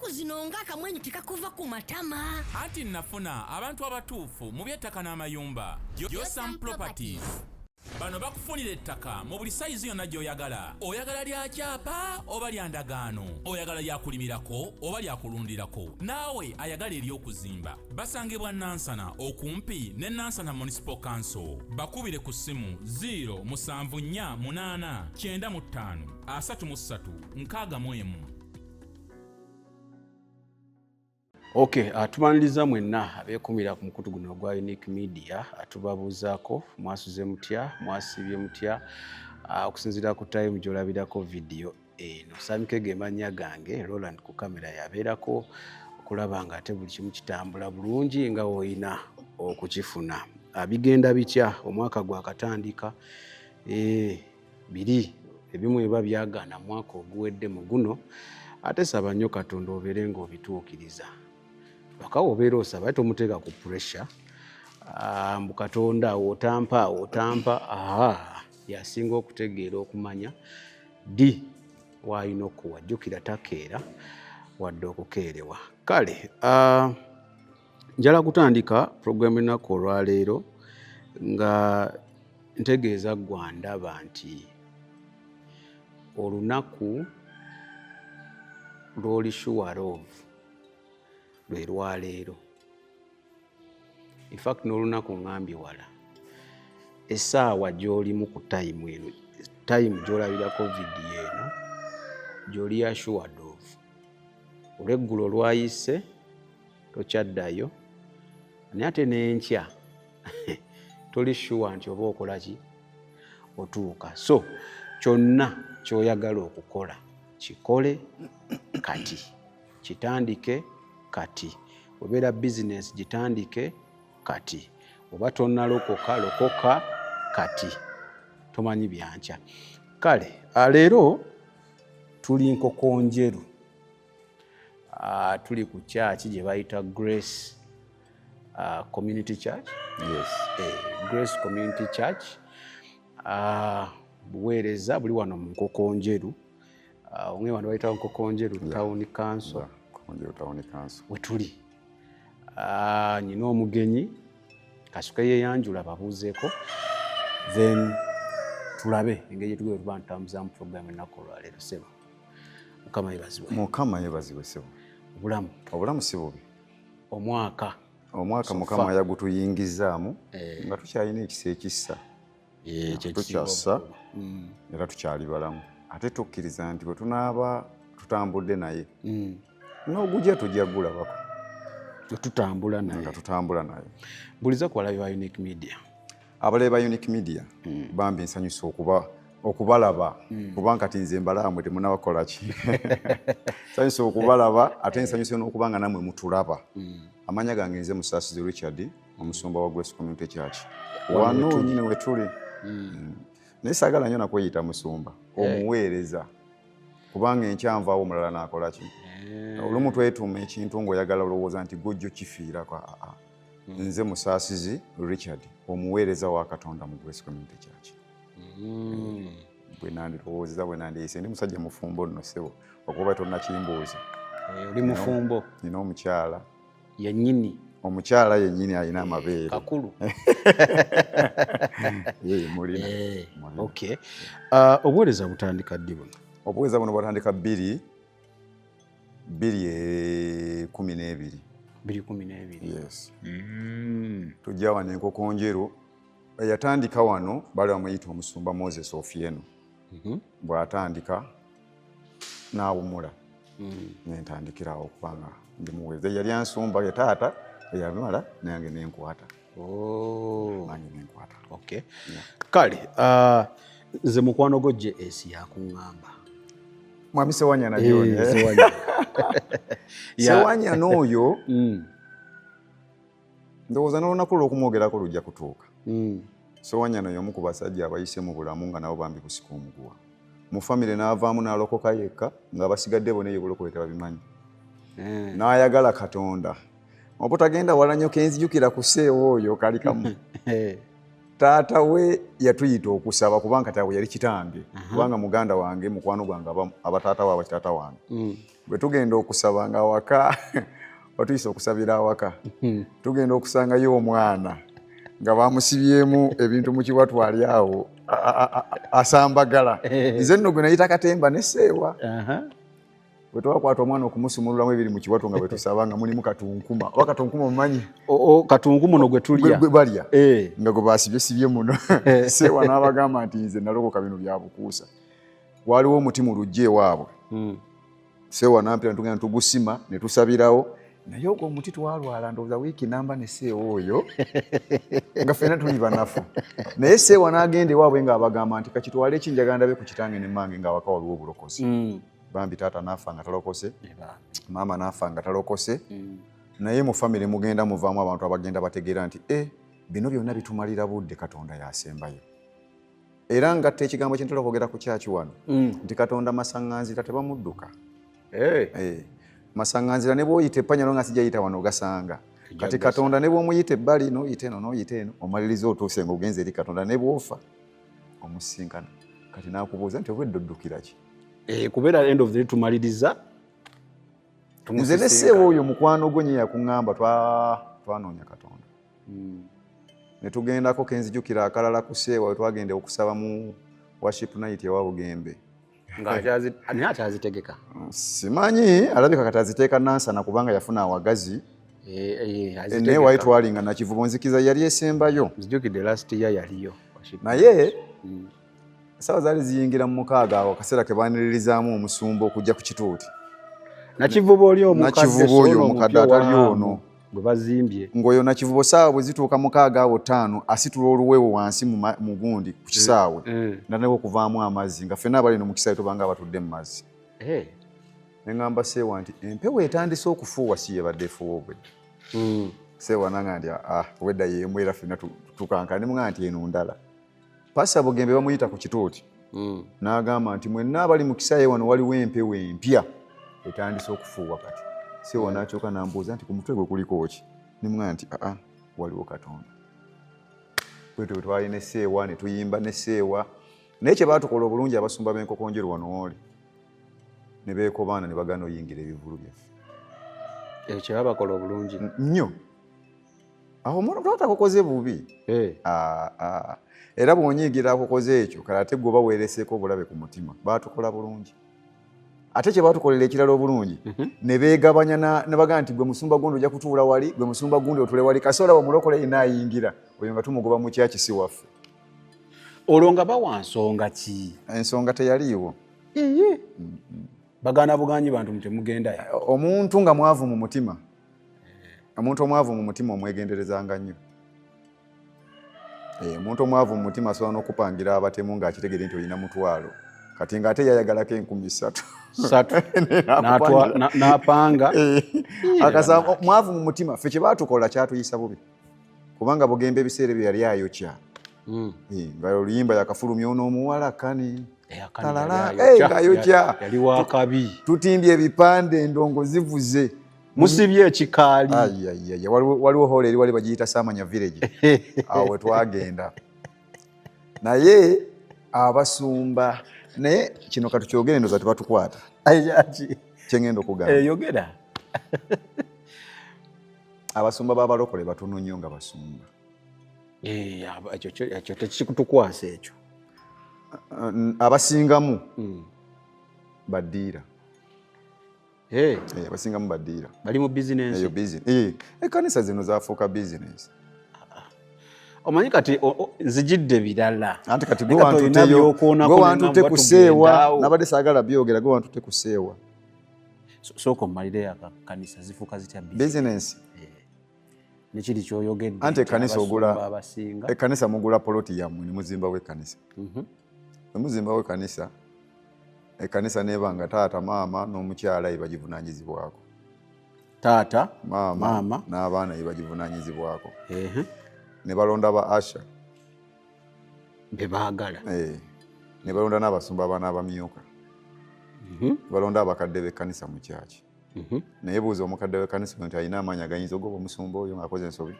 ennaku zino ng'akamwenyu tekakuva ku matama. Anti nafuna abantu abatuufu mu by'ettaka n'amayumba. Yosam Properties. Bano bakufunira ettaka mu buli sayizi yonna gy'oyagala. Oyagala lya kyapa oba lya ndagaano. Oyagala lya kulimirako oba lya kulundirako. Naawe ayagala ery'okuzimba. Basangibwa Nansana okumpi ne Nansana Municipal Council. Bakubire ku ssimu 0748935 Okay, tumaniriza mwenna abeekumira ku mukutu guno gwa Unique Media atubabuuzaako mwasuze mutya mwasibye mutya okusinziira ku time gy'olabirako video eno. Samike ge mannya gange, Roland ku kamera yabeerako okulaba nga ate buli kimu kitambula bulungi nga woyina okukifuna. Bigenda bitya omwaka gwakatandika biri ebimu eba byagaana mwaka oguwedde mu guno ate saba nnyo Katonda obeere ng'obituukiriza. Wakawo obeera osaba tomuteeka ku pressure. Mbu Katonda otampa yasinga okutegeera okumanya ddi wayina okuwa. Jjukira takeera wadde okukeerewa. Kale njala kutandika programu ennaku olwaleero nga ntegeeza ggwe ndaba nti olunaku lw'oli sure of lwe lwaleero. In fact n'olunaku ngambye wala essaawa gy'olimu ku time eno, time gy'olabirako vidiyo eno gy'oli assured of. Olweggulo lwayise tokyaddayo naye ate n'enkya toli sure nti oba okola ki otuuka. So kyonna ky'oyagala okukola kikole kati, kitandike kati. Obeera business gitandike kati. Oba tonnalokoka kati. Tomanyi byankya. Kale leero tuli Nkoko Njeru. Tuli ku church gye bayita Grace Community Church. Yes. Grace Community Church. Buweereza buli wano mu Nkoko Njeru. Omwe wano bayita Nkoko Njeru Town Council. Town Council. We tuli. Nyina omugenyi kasukka yeyanjula babuuzeeko then tulabe engeri gye tugenda tuba ntambuza mu programu ennaku olwaleero. Sebo Mukama yeebazibwe. Mukama yeebazibwe sebo. Obulamu si bubi. Omwaka Mukama yagutuyingizaamu nga tukyalina ekisa ekissa. Tukyassa era tukyali balamu. Ate tukkiriza nti bwe tunaaba tutambudde naye n'ogujja tujja gulabako. Tutambula naye. Mbuliza ku balabi ba Unique Media. Abalabi ba Unique Media bambi nsanyusa okubalaba kubanga kati nze mbalamwe temunabakola ki. Nsanyusa okubalaba ate nsanyusa n'okubanga namwe mutulaba. Amanya gange nze Musaasizi Richard, omusumba wa Grace Community Church. Wano nyine we tuli. Naye saagala nnyo nakweyita musumba, omuweereza. Kubanga enkyanvaawo omulala n'akola ki. Olumu twetuuma ekintu ng'oyagala olowooza nti gujjo kifiirako. Nze Musaasizi Richard, omuweereza wa Katonda mu Grace Community Church. Bwe nandirowoozeza bwe nandiyise ndi musajja mufumbo nno sebo okuba tonnakimbuuza. Oli mufumbo? Nina omukyala. Yennyini? Omukyala yennyini alina amabeere. Kakulu? Ye mulina. Okay. Obuweereza butandika ddi buno? Obuweereza buno bwatandika 2012. 2012. Yes. Tujja wano Nkoko Njeru. Yatandika wano bali bamuyita omusumba Moses Ofieno. Bw'atandika n'awumula. Nentandikirawo kubanga ndi muweereza. Yali ansumba ye taata eyamala nange nenkwata. Nange nenkwata. Okay. Kale nze mukwano gwo JS yakuŋŋamba. Mwami Sewanyana John. Sewanyana oyo ndowooza n'olunaku lw'okumwogerako lujja kutuuka. Sewanyana y'omu ku basajja abayise mu bulamu nga nabo bambi kusika omuguwa. Mu famire n'avaamu n'alokoka yekka nga basigadde bonna ebyokulokole tebabimanyi. N'ayagala Katonda. Obutagenda wala nnyo kenzijukira ku sseewo oyo kali kamu. Taata we yatuyita okusaba kubanga taata we yali kitange. Kubanga muganda wange mukwano gwange abataata we abakitaata wange. bwe tugenda okusaba nga awaka watuyise okusabira awaka tugenda okusangayo omwana nga bamusibyemu ebintu mu kiwatu ali awo asambagala nze nno gwe nayita Katemba ne Seewa bwe twakwata omwana okumusumululamu ebiri mu kiwatu nga bwe tusaba nga mulimu katunkuma oba katunkuma omumanyi katunkuma ono gwe tulya gwe balya nga gwe basibyesibye muno Seewa n'abagamba nti nze nalokoka bino bya bukuusa waliwo omuti mu lujja ewaabwe Seewa nampira ntugenda tugusima ne tusabirawo naye ogwo omuti twalwala ndowooza wiiki namba ne Seewa oyo nga ffenna tuli banafu naye Seewa n'agenda ewaabwe ng'abagamba nti kakitwale ekinjagala ndabe ku kitange ne mmange ng'awaka waliwo obulokozi bambi taata n'afa nga talokose maama n'afa nga talokose naye mu famire mugenda muvaamu abantu abagenda bategeera nti bino byonna bitumalira budde Katonda yasembayo era ngatta ekigambo kye ntera okwogera ku kyaki wano nti Katonda masaŋŋanzira tebamudduka masaŋŋanzira ne bw'oyita eppannya nga sijayita wano ogasanga kati Katonda ne bw'omuyita ebbali n'oyita eno n'oyita eno omaliriza otuuse nga ogenze eri Katonda ne bw'ofa omusinkana kati n'akubuuza nti obwedda oddukira ki kubeera end of the day tumaliriza nze ne Seewa oyo mukwano gwe nye yakuŋŋamba twanoonya Katonda ne tugendako kenzijukira akalala ku Seewa we twagenda okusaba mu worship night ewa Bugembe naye akyazitegeka simanyi alabika kati aziteeka nansana kubanga yafuna awagazi naye wali twalinga nakivubo nzikiza yali esembayo nzijukidde last year yaliyo naye sawa zaali ziyingira mu mukaaga awo akaseera ke baaniririzaamu omusumba okujja ku kituuti nakivubo oli omukadde atali ono gwe bazimbye ng'oyo nakivubo saawa bwe zituuka mukaaga awo 5 asitula oluwewo wansi mu gundi ku kisaawe natandika okuvaamu amazzi nga ffenna abali no mu kisaawe tubanga abatudde mu mazzi ne ŋŋamba Seewa nti empewo etandise okufuuwa si yebadde efuuwa obwedda Seewa nanga nti obwedda yeemu era ffenna tukankana ne muŋŋamba nti eno ndala Pasa Bugembe bamuyita ku kituuti n'agamba nti mwenna abali mu kisaawe wano waliwo empewo empya etandise okufuuwa kati Seewa n'akyuka n'ambuuza nti ku mutwe gwe kuliko ki ne muŋŋamba nti waliwo Katonda bwetyo twali ne Seewa ne tuyimba ne Seewa naye kye baatukola obulungi abasumba b'enkoko njeru wano woli ne beekobaana ne bagana oyingira ebivulu byaffe ekyo babakola obulungi nnyo awo omuntu atakukoze bubi era bw'onyiigira akukoze ekyo kale ate gwe baweereseeko obulabe ku mutima baatukola bulungi ate kye baatukolera ekirala obulungi ne beegabanya ne bagamba nti gwe musumba gundi ojja kutuula wali gwe musumba gundi otule wali kasobola bamulokole yenna ayingira oyo nga tumugoba mu kyaki si waffe olwo nga bawa nsonga ki ensonga teyaliiwo bagana buganyi bantu mutemugendayo omuntu nga mwavu mu mutima omuntu omwavu mu mutima omwegenderezanga nnyo omuntu omwavu mu mutima asobola n'okupangira abatemu ng'akitegeere nti olina mutwalo kati ng'ate yayagalako 3,000 n'apanga akasa mwavu mu mutima ffe kye baatukola kyatuyisa bubi kubanga Bugembe ebiseera ebyo yali ayokya nga oluyimba yakafulumya onoomuwala kani ng'ayokya yali wakabi tutimbye ebipande endongo zivuze musibye ekikaali waliwo hola eri wali bagiyita Samanya village awo we twagenda naye abasumba naye kino katukyogere ndoza tebatukwata kyengenda okugamba yogera abasumba b'abalokole batono nnyo nga basumba ekyo tekikutukwasa ekyo abasingamu baddiira abasingamu baddiira bali mu bizinensi ekkanisa zino zafuuka bizinensi omanyi kati nzijidde birala anti kati gwe wantutte ku Seewa nabadde saagala byogera gwe wantutte ku Seewa sooka ommalire akakanisa zifuuka zitya bizinensi nekiri kyoyogedde anti ekkanisa mugula poloti yammwe ne muzimbawo ekkanisa emuzimbawo ekkanisa neeba nga taata maama n'omukyala ebagivunaanyizibwako taata maama n'abaana ebagivunaanyizibwako ne balonda ba Asha bebaagala ne balonda n'abasumba abaana abamyuka balonda abakadde b'ekkanisa mu kyaki naye buuza omukadde w'ekkanisa nti alina amaanyi agayinza ogoba omusumba oyo ng'akoze ensobi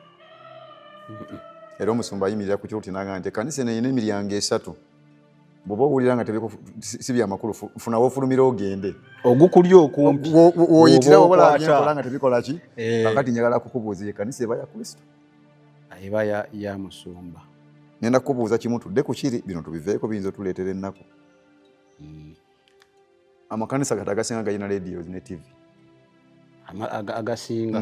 era omusumba ayimirira ku kituuti n'agamba nti ekkanisa eno erina emiryango 3 bwoba owulira nga si byamakulu funa wofulumira ogende ogukulya okumpi oyitira obola nga tebikola ki kakati njagala kukubuuza ekkanisa eba ya kristo eba ya musumba ngenda kukubuuza kimu tudde ku kiri bino tubiveeko biyinza otuleetera ennaku amakanisa gati agasinga galina radios ne tv agasinga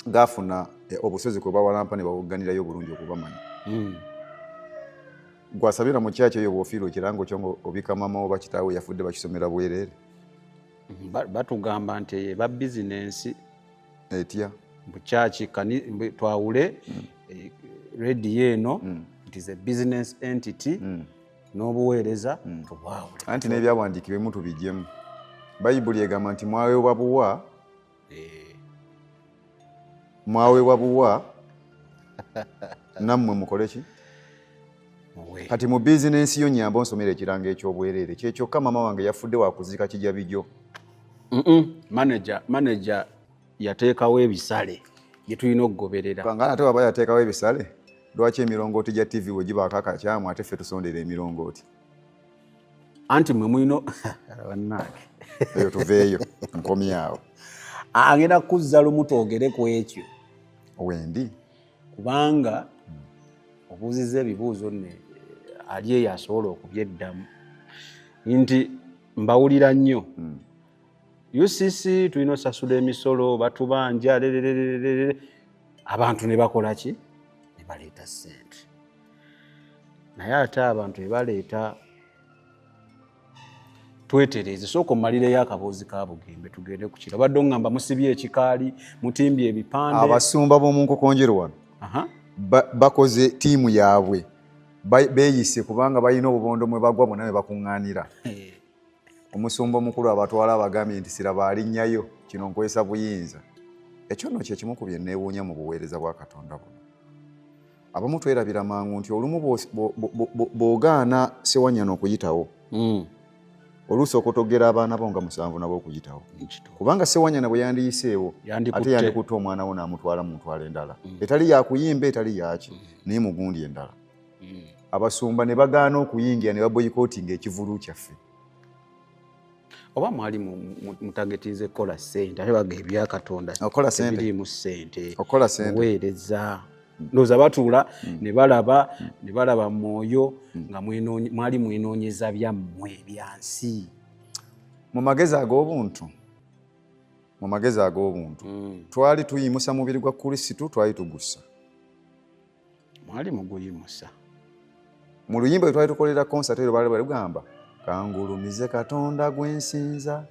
gafuna obusozi kwe bawalampa ne bawugganirayo obulungi okubamanya gwasabira mu kyaki eyo bw'ofiira ekirango kyo ng'obika maama oba kitaawe yafudde bakisomera bwereere batugamba nti eba bizinensi etya bukyaki twawule rediyo eno it is a business entity n'obuweereza tubwawule anti n'ebyawandiikibwemu tubijjemu bayibuli egamba nti mwaweebwa buwa nammwe mukole ki kati mu bizinensi yo nyamba onsomera ekiranga eky'obwereere kyekyokka maama wange yafudde wakuziika kijja bijjo manager yateekawo ebisale bye tulina okugoberera kangana ate waba yateekawo ebisale lwaki emirongooti gya tv we gibaako akakyamu ate ffe tusondera emirongooti anti mwe mulino bannange eyo tuveeyo nkomyawo agenda kuzza lumu twogere ku ekyo wendi kubanga obuuziza ebibuuzo ne ali eyo asobola okubyeddamu nti mbawulira nnyo UCC tulina osasula emisolo batubanja abantu ne bakola ki ne baleeta ssente naye ate abantu ebaleeta twetereze sooka omalireyo akaboozi ka bugembe tugende ku kiro badde oŋŋamba musibye ekikaali mutimbye ebipande abasumba b'omu nkokonjero wano bakoze tiimu yaabwe beeyise kubanga balina obubondo mwe bagwa bonna ne bakuŋŋaanira omusumba omukulu abatwala abagambye nti siraba alinnyayo kino nkwesa buyinza ekyo nno kye kimu ku bye neewuunya mu buweereza bwa katonda buno abamu twerabira mangu nti olumu bw'ogaana sewanyana okuyitawo oluusi okutogera abaana bo nga 7 nabo okuyitawo kubanga sewanyana bwe yandiyiseewo ate yandikutte omwana wo n'amutwala mu ntwala endala etali yakuyimba etali yaki naye mugundi endala abasumba ne bagaana okuyingira ne baboyikootinga ekivulu kyaffe oba mwali mutagetinze kola ssente ate baga ebyakatonda birimu ssente oweereza ndowooza batuula ne balaba mwoyo nga mwali mwenoonyeza byammwe ebyansi mu magezi ag'obuntu twali tuyimusa mubiri gwa Kristo twali tugussa mwali muguyimusa mu luyimba lwe twali tukolera konsert eyo baali bagamba kangulumize katonda gwensinza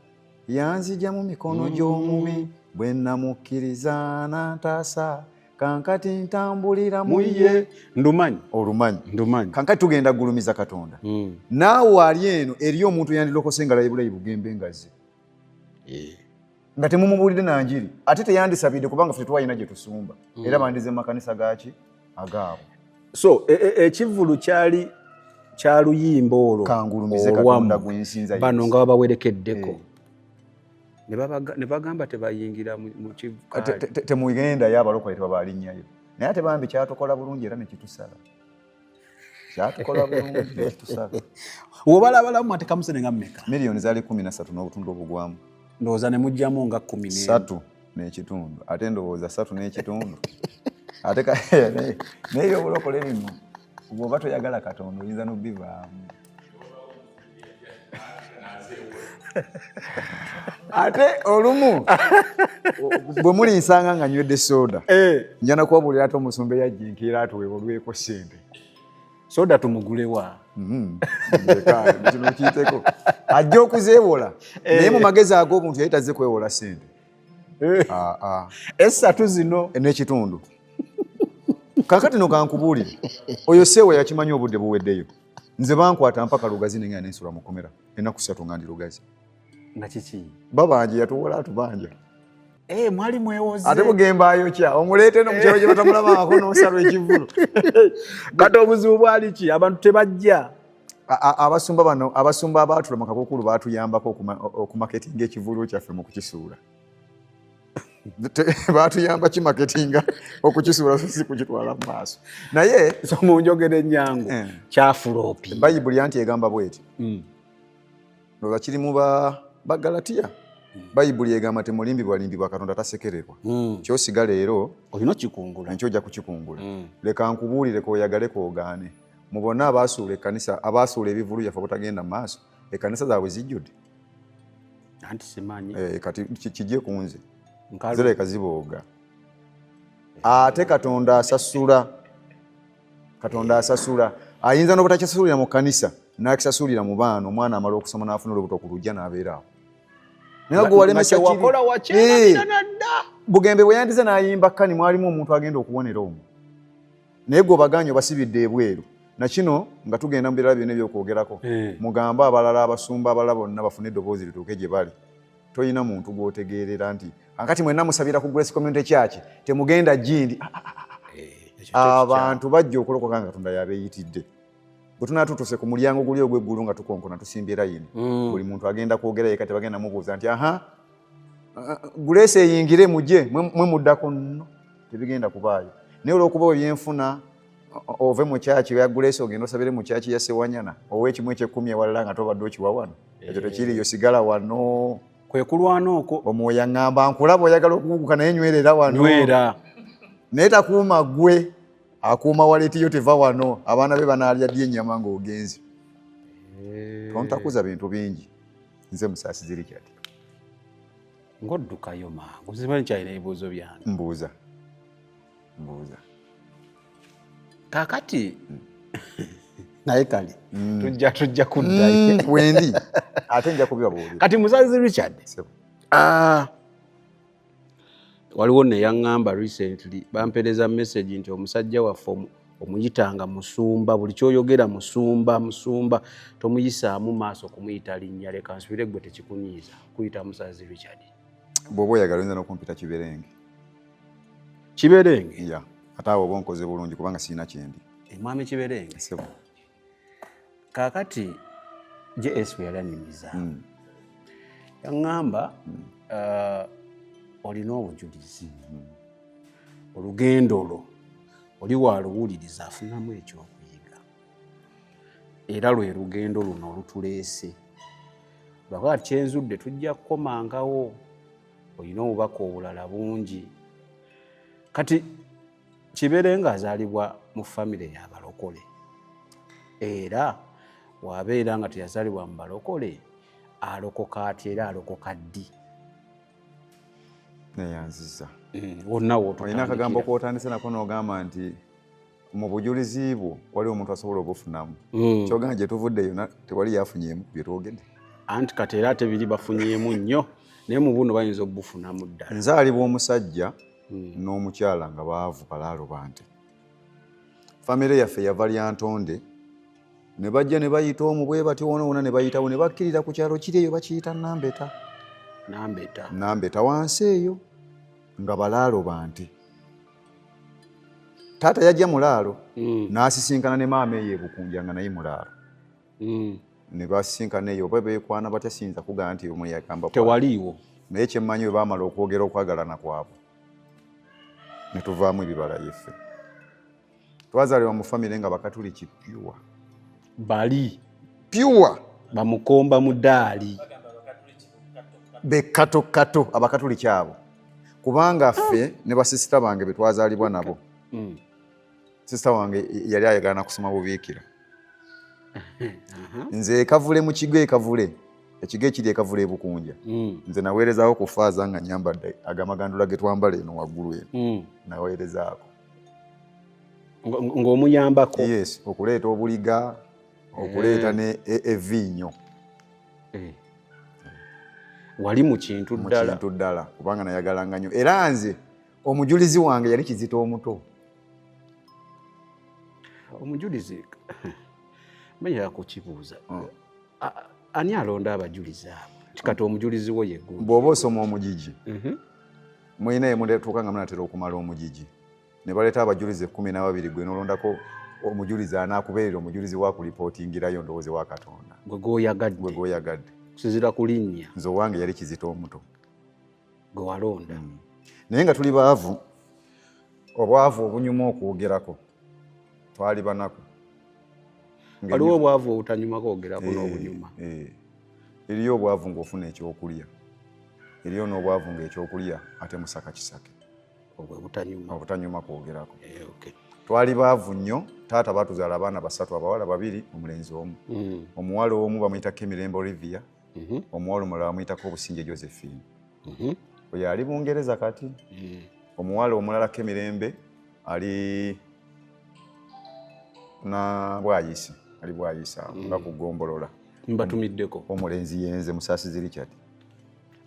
yanzija mu mikono gy'omubi bwe namukkiriza n'antaasa kankati ntambulira mu ye olumanyi kankati tugenda gulumiza katonda naawe ali eno eriyo omuntu yandilokose nga layibulayi bugembe ngazi nga temumubulire nanjiri ate teyandisabidde kubanga ffe twalina gye tusumba era bandize mu makanisa gaki agaabo so ekivulu kyali kya luyimba olwo kangulumize katonda gwensinza bano nga babawerekeddeko ne bagamba tebayingira mu kivukaali temugenda y'abalokole tebabalinnyayo naye ate bambi kyatukola bulungi era nekitusala kyatukola bulungi nekitusala wobalabalamu ate kamusene nga mmeka miliyoni zaali 13 n'obutundu obugwamu ndowooza ne mujjamu nga 3 n'ekitundu ate ndowooza 3 n'ekitundu ate naye obulokole bino bw'oba toyagala katonda oyinza n'obbivaamu ate olumu bwe mulinsanga nga nywedde soda njana kuwabulira ate omusumba eyajjinkiira atuweebwa olweko ssente soda tumugulewa kino kiiteko ajja okuzeewola naye mu magezi ag'obuntu yali tazze kwewola ssente esatu zino n'ekitundu kakati no kankubuulire oyo seewa yakimanyi obudde buweddeyo nze bankwata mpaka lugazi nenga nensula mukomera ennaku 3 nga ndi lugazi nga kiki babanje yatuwola atubanja mwali mwewoze ate bugemba ayokya omuleete no mukyalo gye batamulabangako n'osalwa ekivulu kati obuzibu bwali ki abantu tebajja abasumba bano abasumba abaatula mu kakookulu baatuyambako okumaketinga ekivulu kyaffe mu kukisuula batuyamba kimaketinga okukisuula si kukitwala mu maaso naye so mu njogera ennyangu kyafuloopye bayibuli anti egamba bweti loola kiri mu Bagalatiya bayibuli egamba temulimbibwalimbibwa Katonda tasekererwa kyosiga leero olina kikungula enkyo ojja kukikungula leka nkubuulire koyagale koogaane mu bonna abaasuula ekkanisa abaasuula ebivulu yaffe butagenda mu maaso ekkanisa zaabwe zijjudde anti simanyi kati kijje ku nze zireka zibooga ate Katonda asasula ayinza n'obutakisasulira mu kkanisa n'akisasulira mu baana omwana amala okusoma n'afuna olubuto ku lujja n'abeeraawo naye gwe walemesa wakola wakyera nadda Bugembe bwe yandize n'ayimba kkani mwalimu omuntu agenda okuwonera omwo naye gwe obaganye obasibidde ebweru nakino nga tugenda mu birala byonna ebyokwogerako mugambe abalala abasumba abalala bonna bafune eddoboozi lituuke gye bali toyina muntu gw'otegeerera nti akati mwenna musabira ku Grace Community Church temugenda jindi abantu bajja okulokoka nga Katonda yabeeyitidde bwe tunaatutuse ku mulyango guli ogw'eggulu nga tukonkona tusimbye layini buli muntu agenda kwogera yeka tebagenda mubuuza nti Grace eyingire mujje mwe muddako nno tebigenda kubaayo naye olw'okuba ebyenfuna ove mu kyaki ya Grace ogenda osabire mu kyaki ya Sewanyana ow'ekimu eky'ekkumi ewalala nga tobadde okiwa wano ekyo tekiriyo sigala wano kwe kulwana okwo omwoyo aŋŋamba nkulaba oyagala okuguguka naye nywerera wano naye takuuma ggwe akuuma waletiyo teva wano abaana be banaalya ddi ennyama ng'ogenzi tontakuza bintu bingi nze Musaasizi Richard ng'oddukayo mangu zimanyi kyalina ebibuuzo byange mbuuza kaakati naye kale tujja kuddayo wendi ate nja kubibabuulira kati Musaasizi Richard waliwo neyaŋŋamba recently bampereza message nti omusajja waffe omuyitanga musumba buli kyoyogera musumba tomuyisaamu maaso kumuyita linnya leka nsubire gwe tekikunyiiza kuyita Musaasizi Richard bw'oba oyagala oyinza n'okumpita Kiberenge ate awo oba onkoze bulungi kubanga sirina kyendi mwami Kiberenge kaakati JS bwe yalanyumiza yaŋŋamba olina obujulizi olugendo lwo oli waluwuliriza afunamu ekyokuyiga era lwe lugendo luno olutuleese lwaba kyenzudde tujja kukomangawo olina obubaka obulala bungi kati Kiberenge azaalibwa mu famire y'abalokole era wabeera nga teyazaalibwa mu balokole alokoka atya era alokoka ddi neyanziza wonna olina akagambo kootandise nako n'ogamba nti mu bujulizi bwo waliwo omuntu asobola obufunamu kyogamba gye tuvudde yonna tewali yafunyeemu ku bye twogedde anti kati era ate biri bafunyeemu nnyo naye mu buno bayinza obufunamu ddala nzaalibwa omusajja n'omukyala nga baavu balaalo bante famire yaffe yava Lyantonde ne bajja ne bayita omu bwe bati wona ne bayitawo ne bakkirira ku kyalo kiri eyo bakiyita Nambeta wansi eyo nga balaalo bante taata yajja mulaalo n'asisinkana ne maama eyo ebukunja nga naye mulaalo ne basisinkana eyo oba beekwana batya siyinza kugamba nti omwe yakamba tewaliiwo naye kyemmanyi bwe baamala okwogera okwagalana kwabwe ne tuvaamu ebibala yeffe twazaalibwa mu famire nga bakatuliki pyuwa bali pyuwa bamukomba mu ddaali bekatokato abakatuliki abo kubanga ffe ne basisita bange be twazaalibwa nabo sisita wange yali ayagala na kusoma bubiikira nze ekavule mu kigo ekigo ekiri ekavule ebukunja nze naweerezaako ku faaza nga nyambadde agamagandula ge twambala eno waggulu eno naweerezaako ng'omuyambako yes okuleeta obuliga okuleeta ne eviinyo wali mu kintu ddala kubanga nayagalanga nnyo era nze omujulizi wange yali Kizito omuto omujulizi manya kukibuuza ani alonda abajulizi abo kati omujulizi wo yeggulu bw'oba osoma omugigi mulina yemutuuka nga munatera okumala omugigi ne baleeta abajulizi 12 gwe nolondako omujulizi anaakubeerera omujulizi wa kulipootingirayo ndowoozi wa Katonda gwe gooyagadde kusinziira ku linnya nze owange yali Kizito omuto gwe walonda naye nga tuli baavu obwavu obunyuma okwogerako twali banako waliwo obwavu obutanyuma kwogerako n'obunyuma eriyo obwavu ng'ofuna ekyokulya eriyo n'obwavu ng'ekyokulya ate musaka kisake obutanyuma kwogerako twali baavu nnyo taata batuzaala abaana 3 abawala 2 omulenzi omu omuwala omu bamuyitako Emirembe Olivia omuwala omulala bamuyitako Obusinge Josephine oyo ali Bungereza kati omuwala omulala Kemirembe ali na Bwayisi ali Bwayisa nga kugombolola mbatumiddeko omulenzi yenze Musaasizi Richard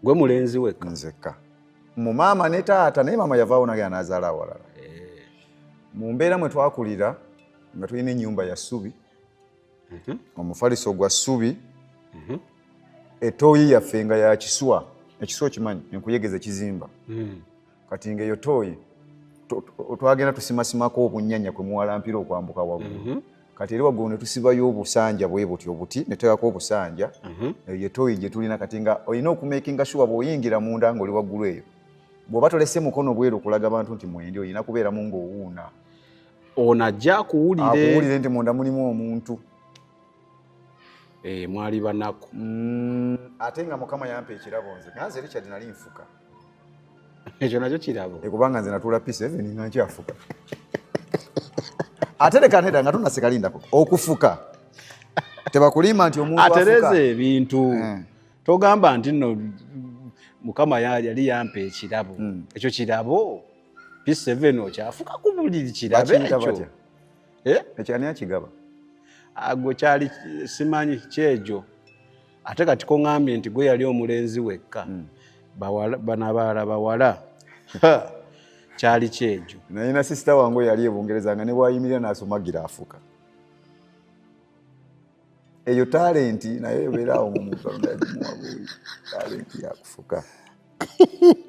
gwe mulenzi wekka nzekka mu maama ne taata naye maama yavaawo nage anazaala awalala mu mbeera mwe twakulira nga tulina ennyumba ya ssubi omufaliso gwa ssubi etooyi yaffe nga ya kiswa ekiswa kimanyi enkuyegeza kizimba kati ng'eyo tooyi twagenda tusimasimako obunyanya kwe muwalampira okwambuka waggulu kati eri waggulu ne tusibayo obusanja bwe buti obuti ne teekako obusanja eyo tooyi gye tulina kati nga olina okumekinga shuwa bw'oyingira munda ng'oli waggulu eyo bw'oba tolese mukono bweru okulaga abantu nti mwendi olina kubeeramu ng'owuuna ono ajja akuwulire nti munda mulimu omuntu mwali banako ate nga Mukama yampa ekirabo nze Richard nali nfuka ekyo nakyo kirabo kubanga nze natuula P7 nga nkyafuka ate leka nedda nga tonasekalindako okufuka tebakulimba nti omuntu atereza ebintu togamba nti nno Mukama yali yampa ekirabo ekyo kirabo P7 okyafuka ku buliri kirabo ekyo ekyani akigaba agwe kyali simanyi kyejo ate kati ko ngambye nti gwe yali omulenzi wekka banabaala bawala kyali kyejo naye na sisita wange yali ebungereza nga ne bwayimirira n'asomagira afuka eyo talenti naye ebeerawo mu muntu alinagimuwabuuyi talenti yakufuka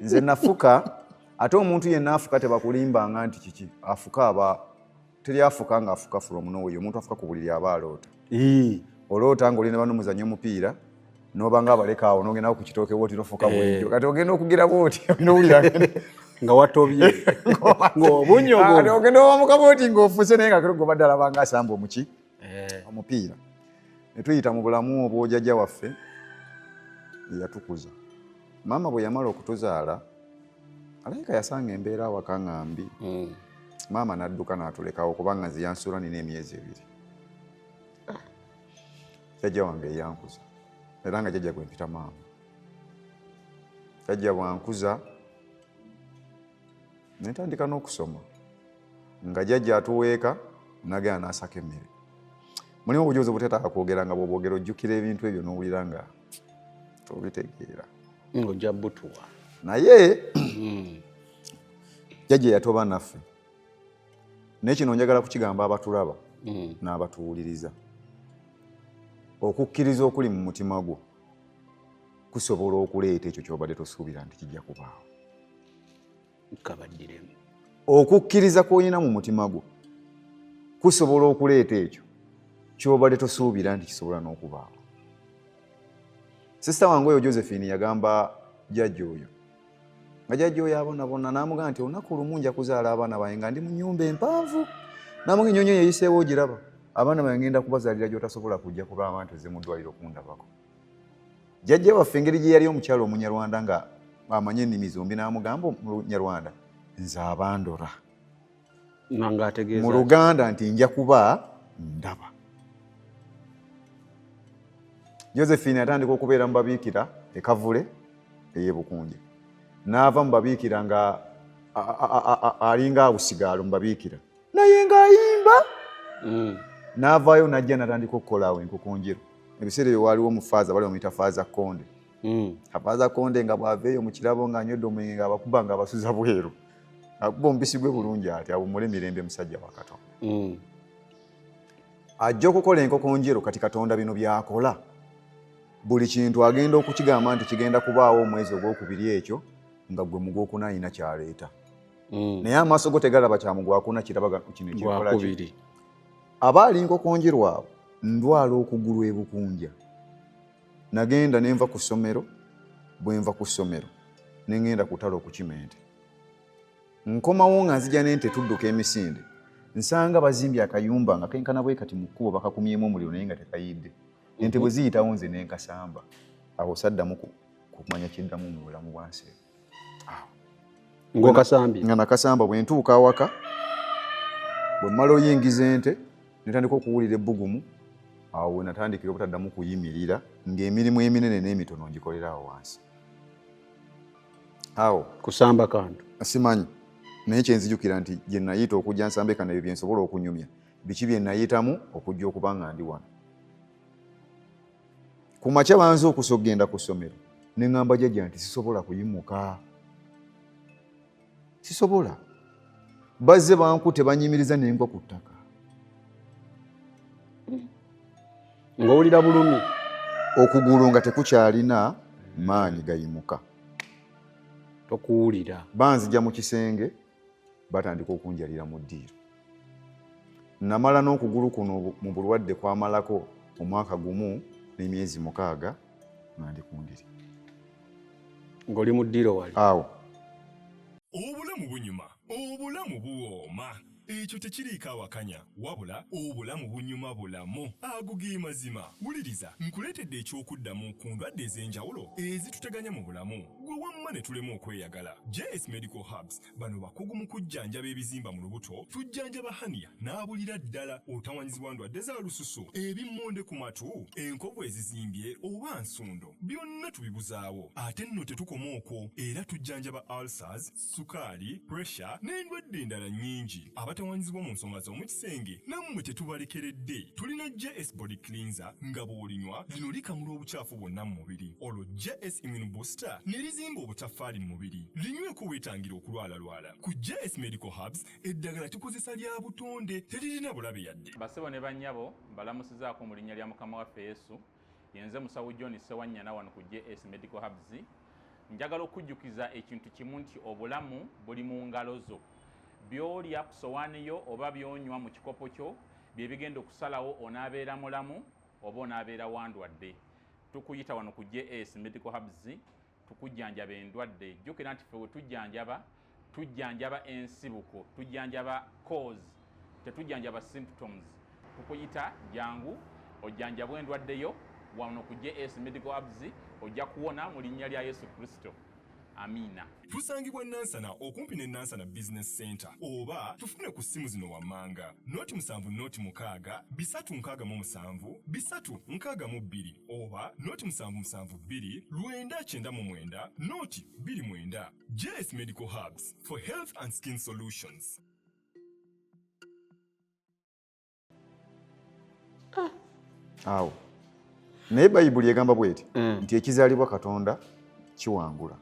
nze nafuka ate omuntu yenna afuka tebakulimbanga nti kiki afuka aba teri afuka nga afuka from nowhere omuntu afuka ku buliri aba aloota oloota ng'olina bano muzannyo omupiira n'oba nga abaleka awo n'ogendawo ku kitooke bwoti nofuka bwejjo kati ogenda okugira bwoti olina nga watobye ng'obunyogo ogenda owamuka bwoti ng'ofuse naye nga kiro gobadde alaba nga asamba omuki omupiira ne tuyita mu bulamu obwo jjajja waffe yatukuza maama bwe yamala okutuzaala alayika yasanga embeera awaka nga mbi maama n'adduka n'atulekawo kubanga nze yansuula nina emyezi 2 jjajja wange yankuza era nga jjajja gwe mpita maama jjajja bwankuza netandika n'okusoma nga jjajja atuweeka nagenda n'asaka emmere mulimu obujozi obuteetaaga kwogera nga bw'obwogera ojjukira ebintu ebyo n'owulira nga tobitegeera ng'ojja butuwa naye jjajja yatoba naffe naye kino njagala kukigamba abatulaba n'abatuwuliriza okukkiriza okuli mu mutima gwo kusobola okuleeta ekyo ky'obadde tosuubira nti kijja kubaawo kabaddiremu okukkiriza kw'olina mu mutima gwo kusobola okuleeta ekyo ky'obadde tosuubira nti kisobola n'okubaawo sisita wange oyo Josephine yagamba jjajja oyo nga jjajja oyo abonabona n'amugamba nti olunaku lumu nja kuzaala abaana bange nga ndi mu nnyumba empanvu n'amuga ennyonyi eyo eyiseewo ogiraba abaana bange ngenda kubazaalira gy'otasobola kujja kulaba nti ozze mu ddwaliro okundabako jjajja waffe engeri gye yali omukyalo omunyarwanda nga amanye ennimi zombi n'amugamba mu Lunyarwanda nze abandora ng'ategeeza mu Luganda nti nja kuba ndaba. Josephine atandika okubeera mu babiikira ekavule ey'ebukunje n'ava mu babiikira nga alinga abusigaalo mu babiikira naye ng'ayimba n'avaayo n'ajja n'atandika okukola awo enkokonjero ebiseera ebyo waaliwo omufaaza bali bamuyita faaza konde afaaza konde nga bw'aveeyo mu kirabo ng'anywedde omwenge ng'abakuba ng'abasuza bweru akuba omubisi gwe bulungi ati abumule emirembe musajja wa Katonda ajja okukola enkokonjero kati Katonda bino by'akola buli kintu agenda okukigamba nti kigenda kubaawo omwezi ogwokubiri ekyo nga gwe mu gwokuna alina kyaleeta naye amaaso go tegalaba kya mu gwakuna kiraba kino ekikola ki aba ali nkokonjerwa abo ndwala okugulu ebukunja nagenda nenva ku ssomero bwe nva ku ssomero nengenda kutala okukima ente nkomawo nga nzija n'ente tudduka emisinde nsanga bazimbye akayumba nga kenkana bwe kati mu kkubo bakakumyemu omuliro naye nga tekayidde ente bwe ziyitawo nze n'enkasamba awo saddamu kumanya kiddamu mu bulamu bwansi ng'okasambye nga nakasamba bwe ntuuka awaka bwe mmala oyingiza ente netandika okuwulira ebbugumu awo we natandikira obutaddamu kuyimirira ng'emirimu eminene n'emitono ngikolera awo wansi awo kusamba kantu simanyi naye kyenzijukira nti gye nayita okujja nsambe kana ebyo byensobola okunyumya biki bye nayitamu okujja okuba nga ndi wano ku makya banze okusogenda ku ssomero ne ŋŋamba jjajja nti sisobola kuyimuka sisobola bazze bankute banyimiriza nengwa ku ttaka ng'owulira bulumi okugulu nga tekukyalina maanyi gayimuka tokuwulira banzija mu kisenge batandika okunjalira mu ddiiro namala n'okugulu kuno mu bulwadde kwamalako omwaka gumu n'emyezi 6 nga ndi ku ndiri ng'oli mu ddiiro wali awo obulamu bunyuma obulamu buwooma ekyo tekiriiko awakanya wabula obulamu bunyuma bulamu ago ge mazima wuliriza nkuleetedde ekyokuddamu ku ndwadde ez'enjawulo ezituteganya mu bulamu gwe wamma ne tulema okweyagala. JS Medical Hubs bano bakugu mu kujjanjaba ebizimba mu lubuto, tujjanjaba hania n'abulira ddala otawanyizibwa ndwadde za lususu, ebimmonde ku matu, enkovu ezizimbye oba nsundo, byonna tubibuzaawo. Ate nno tetukoma okwo, era tujjanjaba ulcers, sukaali, pressure n'endwadde endala nnyingi. Abatawanyizibwa mu nsonga z'omukisenge nammwe tetubalekeredde. Tulina JS Body Cleanser nga bw'olinywa lino likamula obucaafu bwonna mu mubiri. Olwo JS Immune Booster ne lizimba obutafaali mu mubiri. Linyweko weetangira okulwalalwala. Ku JS Medical Hubs eddagala tukozesa lya butonde teririna bulabe yadde. Basebo ne bannyabo mbalamusizaako mu linnya lya Mukama waffe Yesu. Yenze musawo John Sewanyana wano ku JS Medical Hubs. Njagala okujjukiza ekintu kimu nti obulamu buli mu ngalo zo. Byolya ku sowaani yo oba byonywa mu kikopo kyo bye bigenda okusalawo onaabeera mulamu oba onaabeera wandwadde. Tukuyita wano ku JS Medical Hubs tukujjanjaba endwadde. Jjukira nti ffe we tujjanjaba ensibuko, tujjanjaba cause, tetujjanjaba symptoms. Tukuyita jangu ojjanjabwa endwadde yo wano ku JS Medical Hubs ojja kuwona mu linnya lya Yesu Kristo. Amina. Tusangibwa Nansana okumpi ne Nansana Business Center oba tufune ku simu zino wammanga noti 7 367 362 oba noti 772 999 noti 29. JS Medical Hubs for health and skin solutions. awo naye bayibuli egamba bweti nti ekizaalibwa Katonda kiwangula.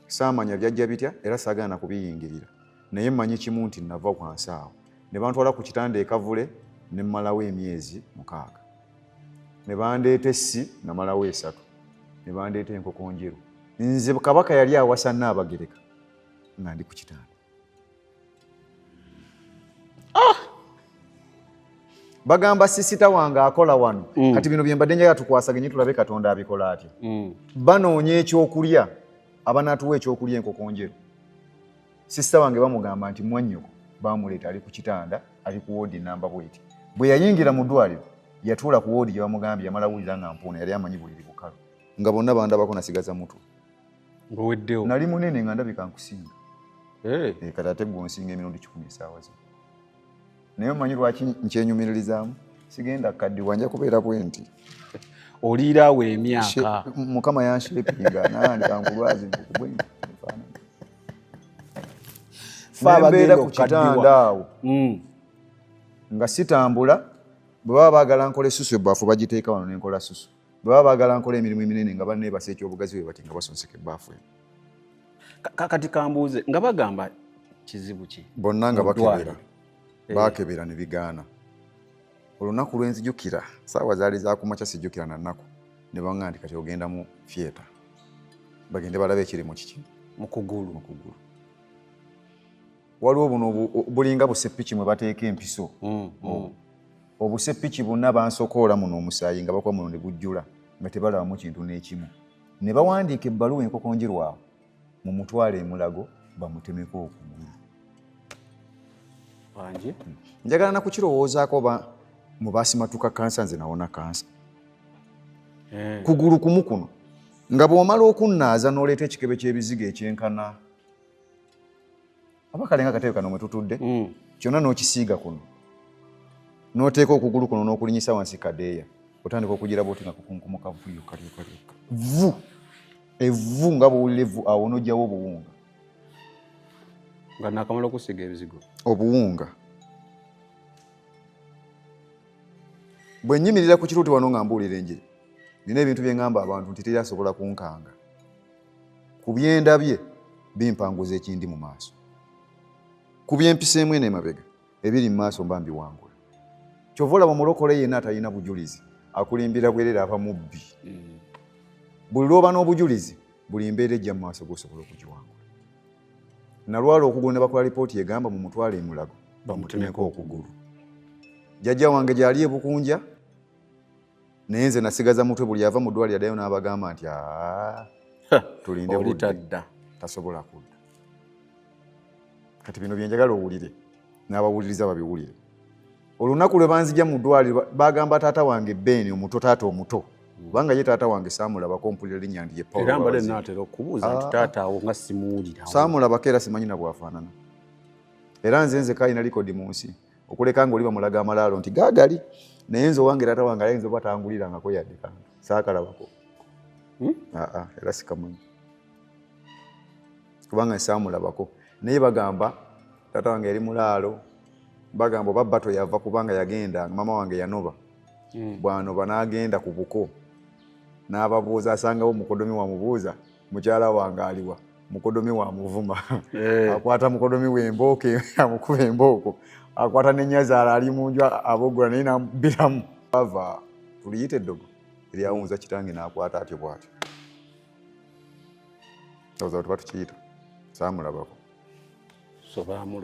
Saamanya byajja bitya era saagaana kubiyingirira naye mmanyi kimu nti nava wansi awo ne bantwala ku kitanda ekavule ne mmalawo emyezi 6 ne bandeeta essi namalawo 3 ne bandeeta enkoko njeru nze kabaka yali awasa Nnaabagereka nga ndi ku kitanda. Bagamba sisita wange akola wano kati bino bye mbadde njagala tukwasaganye tulabe Katonda abikola atya. Banoonya ekyokulya abanaatuwa ekyokulya enkoko njeru. Sisita wange bamugamba nti mwannyoko bamuleeta ali ku kitanda ali ku woodi namba bweti. Bwe yayingira mu ddwaliro yatuula ku woodi gye bamugambye yamala wulira nga mpuuna yali amanyi buliri bukalu nga bonna bandabako nasigaza mutu. Ng'oweddewo Nali munene nga ndabika nkusinga. Kati ate gwe onsinga emirundi 10 essaawa zino. Naye manyi lwaki nkyenyumiririzamu sigenda kaddiwa nja kubeera bwenti. oliira awo emyaka Mukama yanshepinga nandi kankulwazi nkubwenti Fabagenda ku kitanda awo nga sitambula bwe baba baagala nkole susu ebbaafu bagiteeka wano nenkola susu. Bwe baba baagala nkole emirimu eminene nga banneebasa ekyobugazi bwe bati nga basonseka ebbaafu eno. Kati kambuuze nga bagamba kizibu ki? Bonna nga bakebera. Bakebera ne bigaana. Olunaku lwenzijukira saawa zaali zakumakya sijjukira na nnaku ne baŋŋamba nti kati ogenda mu theatre bagende balabe ekirimu kiki mu kugulu. Waliwo buno bulinga buseppiki mwe bateeka empiso. Obuseppiki bonna bansokoola muno omusaayi nga bakuba muno ne gujjula nga tebalabamu kintu n'ekimu. Ne bawandiika ebbaluwa enkoko njeru awo mu mutwalo emulago bamutemeko okugulu. Wangi Njagala nakukirowoozaako ba mu baasimatuka kansa nze nawona kansa. Kugulu kumu kuno nga bw'omala okunnaaza n'oleeta ekikebe ky'ebizigo ekyenkana abakale nga katebe kano mwe tutudde kyonna n'okisiiga kuno n'oteeka okugulu kuno n'okulinyisa wansi kadeeya otandika okugira bwoti nga kukunkumuka vuyo kalyoka vu evvu nga bw'owulira evvu awo n'ojjawo obuwunga nga nakamala okusiiga ebizigo obuwunga bwe nnyimirira ku kiruuti wano nga mbuulira enjiri nina ebintu bye ngamba abantu nti teryasobola kunkanga ku byendabye bimpanguza ekindi mu maaso ku byempiseemu eno emabega ebiri mu maaso mba mbiwangula kyova olaba omulokole yenna atalina bujulizi akulimbira bwerere aba mubbi buli lwoba n'obujulizi buli mbeera ejja mu maaso g'osobola okugiwangula nalwala okugulu ne bakola lipooti egamba mu mutwalo emulago bamutemeko okugulu jjajja wange gyali ebukunja naye nze nasigaza mutwe buli ava mu ddwaliro addayo n'abagamba nti tulinde budde tasobola kudda kati bino byenjagala owulire n'abawuliriza babiwulire olunaku lwe banzija mu ddwaliro bagamba taata wange Beeni omuto taata omuto kubanga ye taata wange saamulabako mpulira linnya ndi ye Paul era mbadde naatera okubuuza nti taata awo nga simuwulira saamulabako era simanyi na bwafaanana era nze kaalina likodi mu nsi okuleka nga oli bamulaga amalaalo nti gaagali naye nze owange taata wange ayinza oba tangulirangako yadde kantu saakalabako era sikamanyi kubanga saamulabako naye bagamba taata wange yali mulaalo bagamba oba bato yava kubanga yagenda mama wange yanoba bwanoba n'agenda ku buko n'ababuuza asangawo mukodomi wamubuuza mukyala wange aliwa mukodomi wamuvuma akwata mukodomi w'embooke amukuba embooko akwata n'ennyazaala ali mu nju aboggula naye nambiramu ava tuliyita eddogo eryawunza kitange n'akwata atyo bw'atyo oza tuba tukiyita saamulabako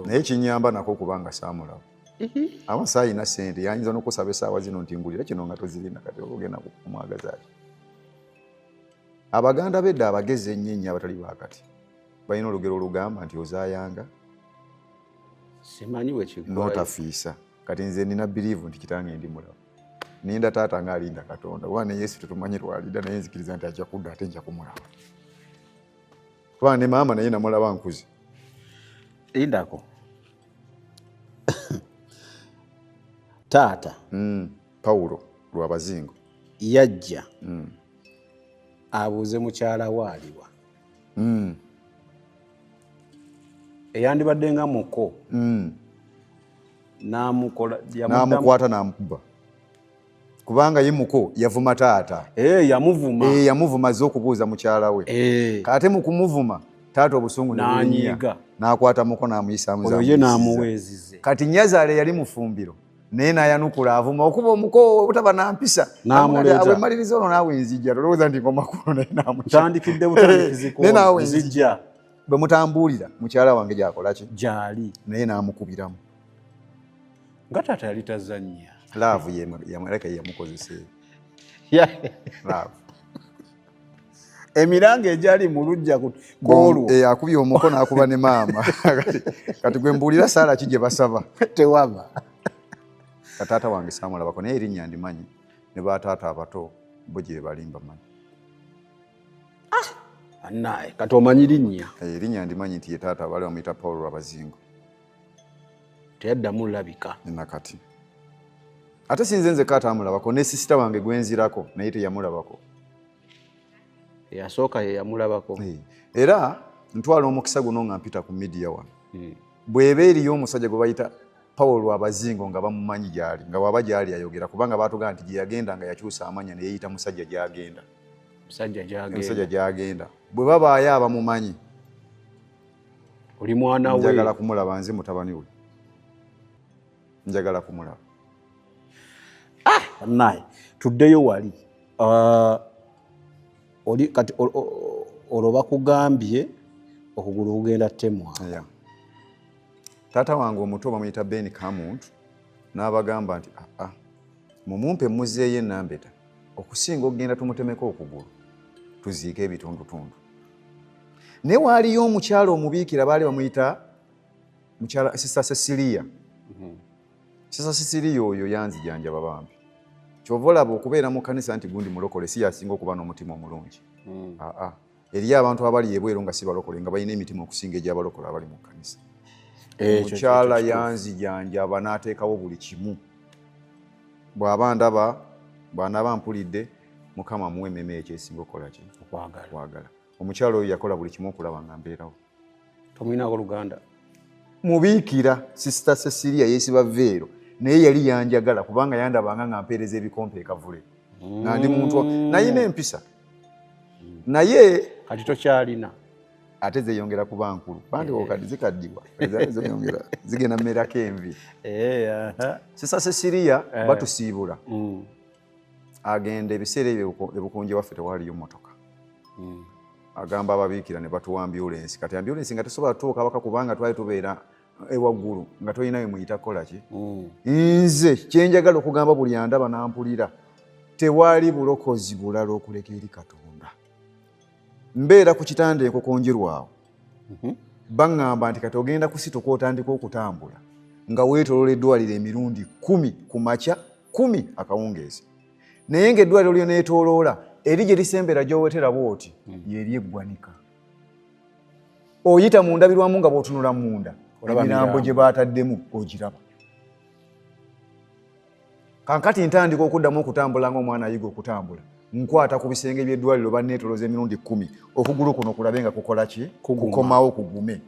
naye kinyamba nako kubanga saamulaba amasaa ayina ssente yayinza n'okusaba essaawa zino nti ngulira kino nga tozirina kati ogenda kumwagaza ati abaganda bedda abagezi ennyo abatali baakati balina olugero olugamba nti ozaayanga simanyi wekiggwa n'otafiisa kati nze nina biriivu nti kitange ndi mulaba ninda taata nga alinda katonda kuba ne Yesu tetumanyi lwalida naye nzikiriza nti ajja kudda ate nja kumulaba kuba ne maama naye namulaba nkuzi lindako taata Pawulo Lwabazingo yajja abuuze mukyala waaliwa eyandibadde nga muko n'amukwata n'amukuba kubanga ye muko yavuma taata yamuvuma azze okubuuza mukyala we kate mu kumuvuma taata obusungu n'anyiiga n'akwata muko n'amuyisaamu oyo ye n'amuweezize kati Nyazaale yali mu ffumbiro naye n'ayanukula avuma okuba omuko obutaba nampisa awemaliriza olwo naawe nzijja tolowooza nti ngomakulu naye tandikidde butandikiziko nzijja bwe mutambuulira mukyala wange gyakola ki gyali naye n'amukubiramu nga taata yali tazannya laavu yamuleka yamukozesa laavu emiranga egyali mu lujja kwolwo akubye omuko n'akuba ne maama kati gwe mbuulira saala ki gye basaba tewaba taata wange saamulabako naye erinnya ndimanyi ne bataata abato bo gye balimba manyi naye kati omanyi linnya erinnya ndimanyi nti ye taata bali bamuyita Pawulo Lwabazingo teyaddamu labika nakati ate sinze nze kaataamulabako ne sisita wange gwenzirako naye teyamulabako eyasooka ye yamulabako era ntwala omukisa guno nga mpita ku midiya wano bw'eba eriyo omusajja gwe bayita Pawulo Lwabazingo nga bamumanyi gyali nga waba gyali ayogera kubanga baatugamba nti gye yagenda nga yakyusa amanya ne yeeyita musajja gy'agenda musajja gy'agenda bwe babaayo abamumanyi oli mwana we njagala kumulaba nze mutabani we njagala kumulaba naye tuddeyo wali oli kati olwo bakugambye okugulu kugenda temwa taata wange omuto bamuyita Beeni Kamuntu n'abagamba nti mumumpe muzeeyo enambeta okusinga okugenda tumutemeko okugulu tuziike ebitundutundu ne waliyo omukyalo omubiikira baali bamuyita mukyala Sister Cecilia. Sister Cecilia oyo yanzijanjaba bambi. Kyova olaba okubeera mu kkanisa nti gundi mulokole si yasinga okuba n'omutima omulungi. Eri abantu abali ebweru nga si balokole nga balina emitima okusinga egy'abalokole abali mu kkanisa. Omukyala yanzijanjaba n'ateekawo buli kimu. Bw'aba ndaba bw'anaaba mpulidde Mukama muwe emmeeme ekyesinga okukola ki? Okwagala. Omukyala oyo yakola buli kimu okulaba nga mbeerawo. Tomwinako Luganda? Mubiikira Sister Cecilia yeesiba veero naye yali yanjagala kubanga yandabanga nga mpeereza ebikompe ekavule. Nga ndi muntu nayina empisa. Naye kati tokyalina. Ate zeyongera kuba nkulu. Bandiko kati zikaddiwa. Zeyongera zigenda mmerako envi. Sister Cecilia batusiibula. Agenda ebiseera ebyo ebukunje waffe tewaliyo mmotoka. Agamba ababiikira ne batuwa ambulensi. Kati ambulensi nga tesobola tutuuka waka kubanga twali tubeera ewaggulu nga tolina we muyita kukola ki? Nze kyenjagala okugamba buli andaba n'ampulira tewali bulokozi bulala okuleka eri Katonda. Mbeera ku kitanda enkokonjerwawo. Baŋŋamba nti kati ogenda kusituka otandika okutambula nga weetoloola eddwaliro emirundi 10 ku makya 10 akawungeezi. Naye ng'eddwaliro lyo neetooloola eri gye lisembera gy'owetera bw'oti yeri eggwanika. Oyita mu ndabirwamu nga bw'otunula munda emirambo gye baataddemu ogiraba. Kankati ntandika okuddamu okutambula ng'omwana ayiga okutambula. Nkwata ku bisenge by'eddwaliro banneetolooza emirundi 10 okugulu kuno kulabe nga kukola ki? Kukomawo kugume.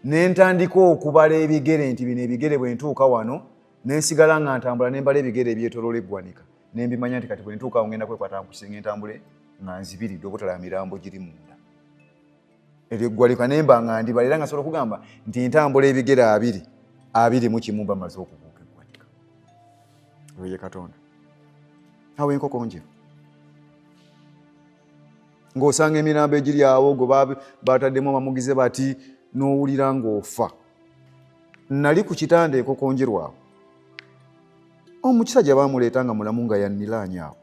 Ne ntandika okubala ebigere nti bino ebigere bwe ntuuka wano ne nsigala nga ntambula ne mbala ebigere ebyetoloola eggwanika. Ne mbimanya nti kati bwe ntuuka awo ngenda kwekwata ku kisenge ntambule nga nzibiridde obutala mirambo giri munda. Eryo eggwanika ne mba nga ndiba era nga nsobola okugamba nti ntambula ebigere 20 mu kimu bamaze okubuuka eggwanika. Oyo ye Katonda. Awo enkoko njeru. Ng'osanga emirambo egiri awo gwe baataddemu abamugize bati n'owulira ng'ofa. Nali ku kitanda enkoko njeru awo. Omusajja baamuleeta nga mulamu nga yanniraanya awo.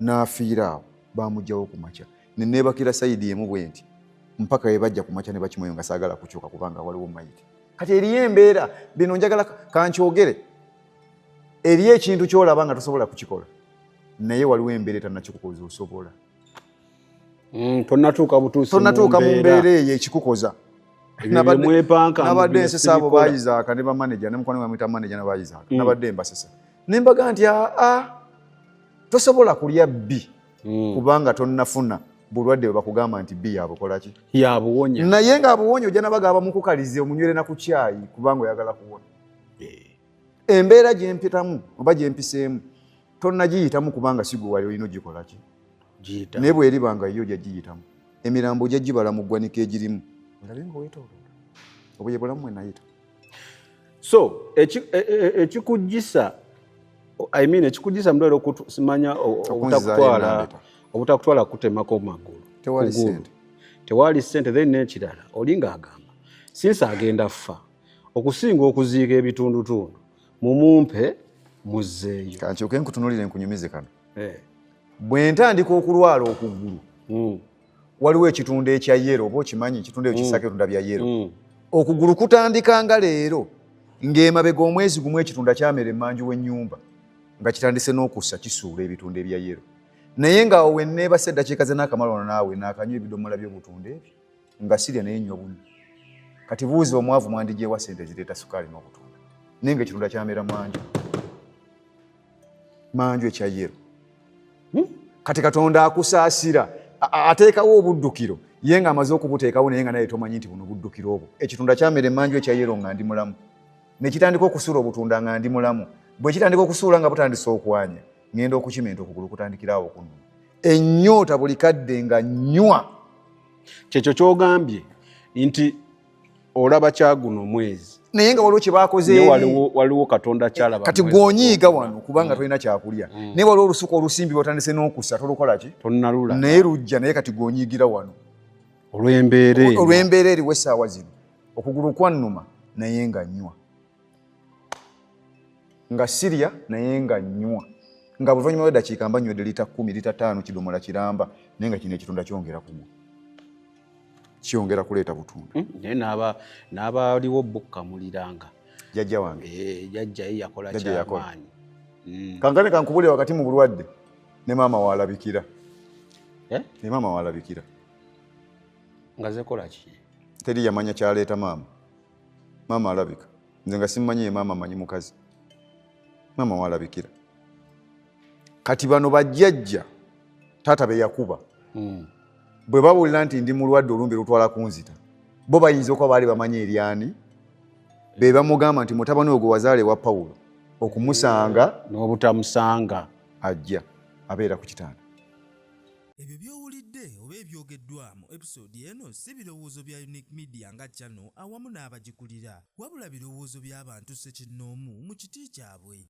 N'afiira awo. Baamugyawo ku makya. Ne neebakira sayidi emu bwe nti mpaka we bajja ku makya ne bakimweyo nga saagala kukyuka kubanga waliwo mayiti. Kati eriyo embeera bino njagala kankyogere. Eriyo ekintu ky'olaba nga tosobola kukikola. Naye waliwo embeera etannakikukoza osobola. Tonnatuuka butuusi tonnatuuka mu mbeera eyo ekikukoza. Nabadde nsesa abo baayizaaka ne bamaneja ne mukwano bamuyita maneja ne baayizaaka. Nabadde mbasesa. Ne mbaga nti tosobola kulya bbi kubanga tonnafuna bulwadde bwe bakugamba nti bbi yabukola ki? Yabuwonya. Naye ng'abuwonya ojja nabagamba mukukalize omunywere na ku caayi kubanga oyagala kuwona. Embeera gye mpitamu oba gye mpiseemu tonnagiyitamu kubanga si gwe wali olina ogikola ki? Naye bw'eriba nga yo gyagiyitamu emirambo gye gibala mu ggwanika egirimu olabe nga weetooloola obwo ye bulamu mwe nayita. So ekikujjisa ekikujjisa mudwaliro okusimanya obutakutwala kutemako magulu. Tewali ssente then n'ekirala oli ng'agamba sinsi agenda ffa okusinga okuziika ebitundutundu mumumpe muzzeeyo. Kankyuke nkutunuulire nkunyumize kano. Bwe ntandika okulwala okugulu waliwo ekitundu ekya yero oba okimanyi ekitundu ekyo kisaka ebitunda bya yero. Okugulu kutandika nga leero ng'emabega omwezi gumu ekitunda kyamera emmanju w'ennyumba nga kitandise n'okussa kisuula ebitundu ebya yero. Naye ng'awo we neebase eddakiika ze n'akamala ono naawe naakanywa ebidomola by'obutundu ebyo nga sirya naye nnyo bunno. Kati buuzi omwavu mwandijeewa ssente zireeta sukaali n'obutunda naye ng'ekitunda kyamera manju ekya yero. Kati Katonda akusaasira ateekawo obuddukiro ye ng'amaze okubuteekawo naye nga naye tomanyi nti buno buddukiro obwo. Ekitunda kyamera emmanju ekya yero nga ndi mulamu ne kitandika okusuula obutunda nga ndi mulamu. Bwe kitandika okusuula nga butandise okwanya ngenda okukimenta okugulu kutandikirawo okunnuma. Ennyota buli kadde nga nnywa. Kyekyo ky'ogambye nti olaba kyaguno omwezi naye nga waliwo kye baakoze waliwo Katonda kyalaba. Kati gw'onyiiga wano kubanga tolina kyakulya naye waliwo olusuku olusimbi lwotandise n'okussa tolukola ki? Tonnalula. Naye lujja naye kati gw'onyiigira wano olw'embeera eriwo essaawa zino okugulu kwannuma naye nga nnywa. Nga sirya naye nga nnywa. Nga buvannyuma bw'eddakiika mba nywedde lita 10 lita 5 kidomola kiramba naye nga kino ekitunda kyongera kugwa. kiyongera kuleeta butundu. Naye n'abaliwo bukkamuliranga Jjajja wange jjajjaye yakola Jjajja yakola. kyamaanyi. Kankane kankubule wakati mu bulwadde ne maama waalabikira. Ne maama waalabikira. Nga zekola ki? Teri yamanya kyaleeta maama. Maama alabika. Nze nga simmanyi ye maama amanyi mukazi. Maama waalabikira. Kati bano bajjajja taata be yakuba. Bwe bawulira nti ndi mulwadde olumbe lutwala kunzita. Bo bayinza okuba baali bamanyi eryani. Be bamugamba nti mutabani ogwo wazaale wa Pawulo. Okumusanga n'obutamusanga ajja abeera ku kitanda. Ebyo by'owulidde oba ebyogeddwa mu episode eno si birowoozo bya Unique Media nga channel awamu n'abagikulira, wabula birowoozo by'abantu ssekinnoomu mu kiti kyabwe.